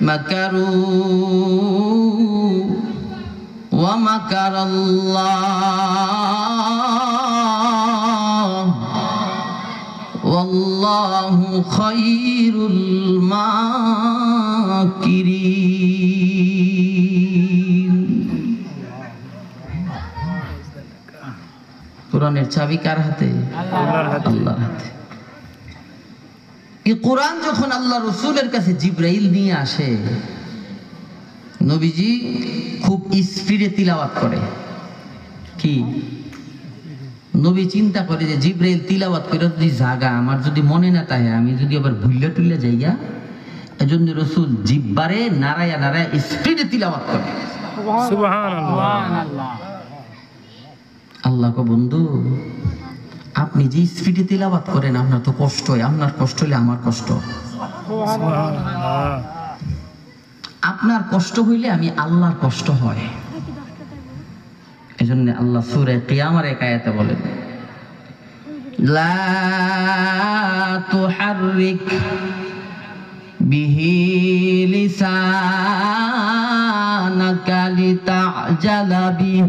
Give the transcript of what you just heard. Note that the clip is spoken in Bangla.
মাকারু ওয়া মাকারাল্লাহ ওয়াল্লাহু খায়রুল মাকিরিন। কোরআনের চাবি কার হাতে? আল্লাহর হাতে। এই কোরআন যখন আল্লাহ রাসূলের কাছে জিবরাইল নিয়ে আসে, নবীজি খুব স্পিডে তিলাওয়াত করে। কি নবী চিন্তা করে যে জিবরাইল তিলাওয়াত করে যদি জাগা আমার যদি মনে না থাকে, আমি যদি আবার ভুল্লা টুল্লা যাইয়া, এজন্য রাসূল জিব্বারে নারায়া নারায়া স্পিডে তিলাওয়াত করে। সুবহানাল্লাহ। আল্লাহ কো বন্ধু, আপনি যে স্পিডে তিলাওয়াত করেন আপনার তো কষ্ট হয়, আপনার কষ্ট হলে আমার কষ্ট, আপনার কষ্ট হইলে আমি আল্লাহর কষ্ট হয়। এজন্য আল্লাহ সূরা কিয়ামার এক আয়াতে বলেন, লা তুহাররিক বিহি লিসানাকা লিতা'জালা বিহি